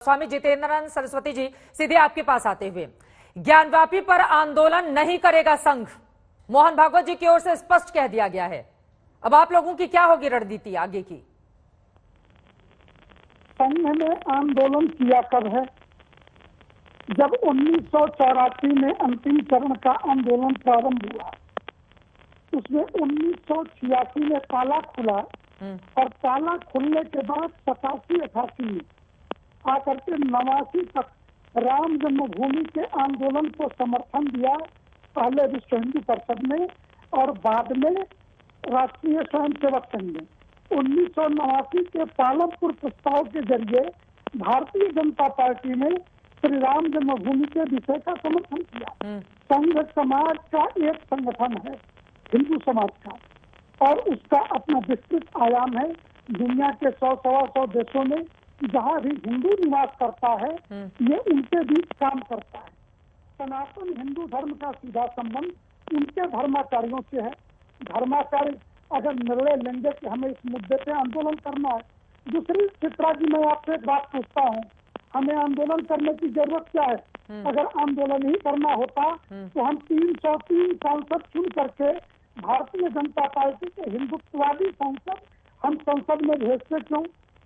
स्वामी जितेंद्रानंद सरस्वती जी, सीधे आपके पास आते हुए, ज्ञानवापी पर आंदोलन नहीं करेगा संघ, मोहन भागवत जी की ओर से स्पष्ट कह दिया गया है। अब आप लोगों की क्या होगी रणनीति आगे की? संघ ने आंदोलन किया कब है? जब 1984 में अंतिम चरण का आंदोलन प्रारंभ हुआ, उसमें 1986 में ताला खुला और ताला खुलने के बाद 87-88 में आकर के 89 तक राम जन्मभूमि के आंदोलन को समर्थन दिया, पहले विश्व हिंदू परिषद ने और बाद में राष्ट्रीय स्वयंसेवक संघ ने। 1989 के पालमपुर प्रस्ताव के जरिए भारतीय जनता पार्टी ने श्री राम जन्मभूमि के विषय का समर्थन किया। संघ समाज का एक संगठन है, हिंदू समाज का, और उसका अपना विस्तृत आयाम है। दुनिया के 100-125 देशों में जहाँ भी हिंदू निवास करता है, ये उनके बीच काम करता है। सनातन हिंदू धर्म का सीधा संबंध उनके धर्माचार्यों से है। धर्माचार्य अगर निर्णय लेंगे कि हमें इस मुद्दे पे आंदोलन करना है। दूसरी चित्रा जी, मैं आपसे एक बात पूछता हूँ, हमें आंदोलन करने की जरूरत क्या है? अगर आंदोलन ही करना होता तो हम 303 सांसद चुन करके भारतीय जनता पार्टी के हिंदुत्ववादी सांसद हम संसद में भेजते क्यों?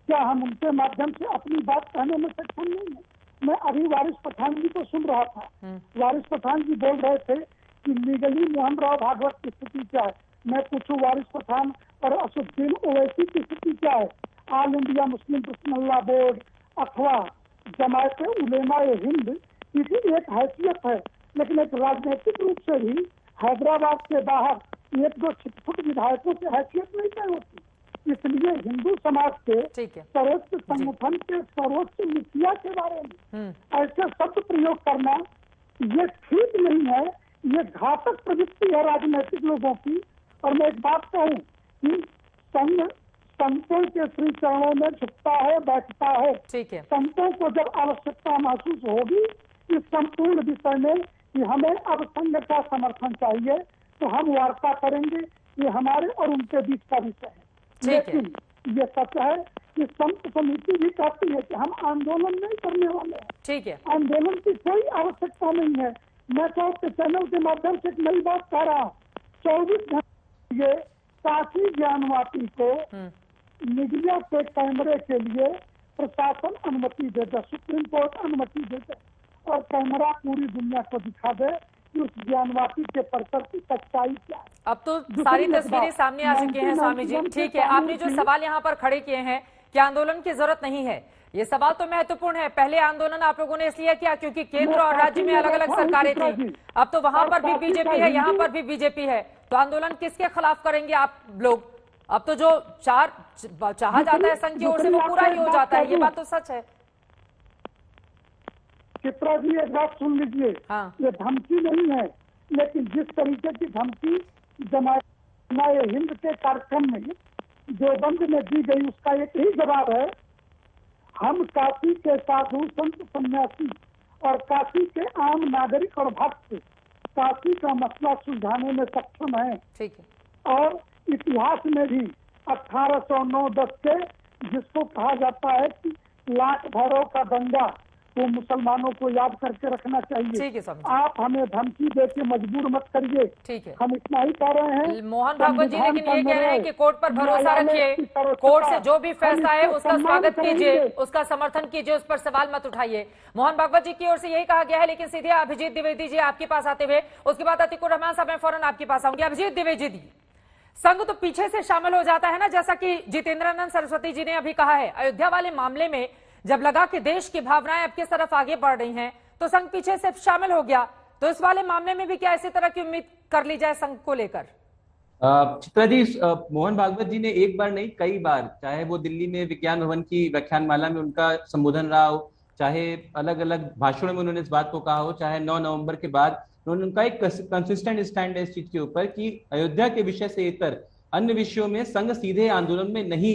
क्या हम उनके माध्यम से अपनी बात कहने में सक्षम नहीं है? मैं अभी वारिस पठान जी को सुन रहा था। वारिस पठान जी बोल रहे थे कि लीगली मोहन राव भागवत की स्थिति क्या है। मैं पूछूं, वारिस पठान और असुद्दीन ओवैसी की स्थिति क्या है? All India Muslim personal law board अथवा जमायत उलेमा हिंद की एक हैसियत है, लेकिन एक राजनीतिक रूप से भी हैदराबाद के बाहर एक दो छिटपुट विधायकों की हैसियत नहीं तय होती। इसलिए हिंदू समाज के सर्वोच्च संगठन के सर्वोच्च मुखिया के बारे में ऐसे शब्द प्रयोग करना ये ठीक नहीं है, ये घातक प्रवृत्ति है राजनीतिक लोगों की। और मैं एक बात कहूँ कि संघ संतों के श्री चरणों में झुकता है, बैठता है। संतों को जब आवश्यकता महसूस होगी इस संपूर्ण विषय में कि हमें अब संघ का समर्थन चाहिए, तो हम वार्ता करेंगे। ये हमारे और उनके बीच का विषय है। लेकिन ये सच है कि संत समिति भी कहती है कि हम आंदोलन नहीं करने वाले हैं। ठीक है, आंदोलन की कोई आवश्यकता नहीं है। मैं तो आपके चैनल के माध्यम से एक नई बात कह रहा हूँ, 24 घंटे ये काशी ज्ञानवापी को मीडिया के कैमरे के लिए प्रशासन अनुमति दे दे, सुप्रीम कोर्ट अनुमति दे दे और कैमरा पूरी दुनिया को दिखा दे कि उस ज्ञानवापी के परिसर की सच्चाई क्या है। अब तो सारी तस्वीरें सामने आ चुकी हैं स्वामी जी। ठीक है, आपने जो सवाल यहाँ पर खड़े किए हैं कि आंदोलन की जरूरत नहीं है, ये सवाल तो महत्वपूर्ण है। पहले आंदोलन आप लोगों ने इसलिए किया क्योंकि केंद्र और राज्य में अलग अलग सरकारें थी। अब तो वहां पर भी बीजेपी है, यहाँ पर भी बीजेपी है, तो आंदोलन किसके खिलाफ करेंगे आप लोग? अब तो जो चाहा जाता है संघ की ओर से वो पूरा ही हो जाता है, ये बात तो सच है। चित्रा जी एक बात सुन लीजिए, ये धमकी नहीं है, लेकिन जिस तरीके की धमकी जमात हिंद के कार्यक्रम में देवबंद में दी गई उसका एक ही जवाब है। हम काशी के साधु संत सन्यासी और काशी के आम नागरिक और भक्त काशी का मसला सुलझाने में सक्षम है। ठीक है। और इतिहास में भी 1809-10 के जिसको कहा जाता है कि लाख भैरव का दंगा, वो मुसलमानों को याद करके रखना चाहिए। आप हमें धमकी दे के मजबूर मत करिए। ठीक है, हम इतना ही कह रहे हैं। मोहन भागवत जी लेकिन ये कह रहे हैं कि कोर्ट पर भरोसा रखिए, कोर्ट से जो भी फैसला है उसका स्वागत कीजिए, उसका समर्थन कीजिए, उस पर सवाल मत उठाइए। मोहन भागवत जी की ओर से यही कहा गया है। लेकिन सीधे अभिजीत द्विवेदी जी आपके पास आते हुए, उसके बाद अतीकुर रहमान साहब, मैं फौरन आपके पास आऊंगी। अभिजीत द्विवेदी जी, संघ तो पीछे से शामिल हो जाता है ना, जैसा कि जितेंद्रानंद सरस्वती जी ने अभी कहा है। अयोध्या वाले मामले में जब लगा कि देश की भावनाएं अब किस तरफ आगे बढ़ रही हैं, तो संघ पीछे से शामिल हो गया। तो इस वाले मामले में भी क्या इसी तरह की उम्मीद कर ली जाए संघ को लेकर? चित्रा जी, मोहन भागवत जी ने एक बार नहीं कई बार, चाहे वो दिल्ली में विज्ञान भवन की व्याख्यानमाला में उनका संबोधन रहा हो, चाहे अलग अलग भाषणों में उन्होंने इस बात को कहा हो, चाहे 9 नवंबर के बाद उन्होंने, उनका एक कंसिस्टेंट स्टैंड है इस चीज के ऊपर कि अयोध्या के विषय से इतर अन्य विषयों में संघ सीधे आंदोलन में नहीं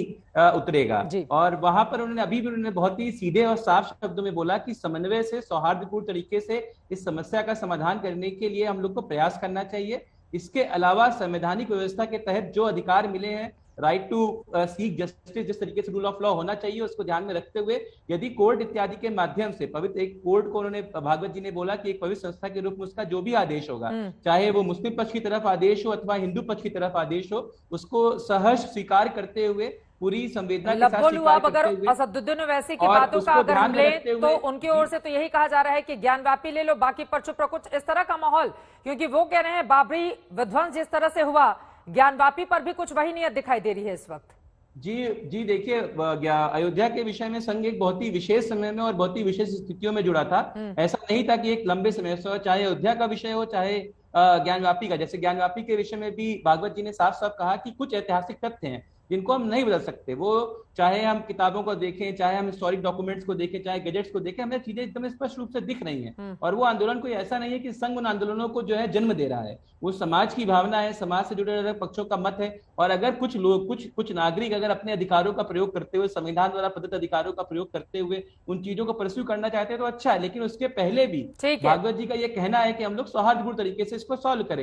उतरेगा। और वहां पर उन्होंने अभी भी उन्होंने बहुत ही सीधे और साफ शब्दों में बोला कि समन्वय से, सौहार्दपूर्ण तरीके से इस समस्या का समाधान करने के लिए हम लोग को प्रयास करना चाहिए। इसके अलावा संवैधानिक व्यवस्था के तहत जो अधिकार मिले हैं राइट टू सीक जस्टिस, जिस तरीके से रूल ऑफ लॉ होना चाहिए उसको ध्यान में रखते हुए यदि कोर्ट इत्यादि के माध्यम से पवित्र एक कोर्ट को उन्होंने भागवत जी ने बोला कि एक पवित्र संस्था के रूप में उसका जो भी आदेश होगा, चाहे वो मुस्लिम पक्ष की तरफ आदेश हो अथवा हिंदू पक्ष की तरफ आदेश हो, उसको सहर्ष स्वीकार करते हुए पूरी संवेदना के साथ स्वीकार अगर करते हुए असदुद्दीन ओवैसी की बातों का अगर हम लें तो उनकी ओर से तो यही कहा जा रहा है कि ज्ञानवापी ले लो, बाकी पर चुप रहो, कुछ इस तरह का माहौल, क्योंकि वो कह रहे हैं बाबरी विध्वंस जिस तरह से हुआ ज्ञानवापी पर भी कुछ वही नीयत दिखाई दे रही है इस वक्त। जी देखिए, अयोध्या के विषय में संघ एक बहुत ही विशेष समय में और बहुत ही विशेष स्थितियों में जुड़ा था। ऐसा नहीं था कि एक लंबे समय से, चाहे अयोध्या का विषय हो चाहे ज्ञानवापी का। जैसे ज्ञानवापी के विषय में भी भागवत जी ने साफ साफ कहा कि कुछ ऐतिहासिक तथ्य हैं जिनको हम नहीं बदल सकते, वो चाहे हम किताबों को देखें, चाहे हम हिस्टोरिक डॉक्यूमेंट्स को देखें, चाहे गैजेट्स को देखें, हमें चीजें एकदम स्पष्ट रूप से दिख रही हैं। और वो आंदोलन कोई ऐसा नहीं है कि संघ उन आंदोलनों को जो है जन्म दे रहा है, वो समाज की भावना है, समाज से जुड़े अलग पक्षों का मत है। और अगर कुछ लोग, कुछ नागरिक अगर अपने अधिकारों का प्रयोग करते हुए, संविधान द्वारा प्रदत्त अधिकारों का प्रयोग करते हुए उन चीजों को परस्यू करना चाहते हैं तो अच्छा है, लेकिन उसके पहले भी भागवत जी का ये कहना है कि हम लोग सौहार्दपूर्ण तरीके से इसको सॉल्व करें।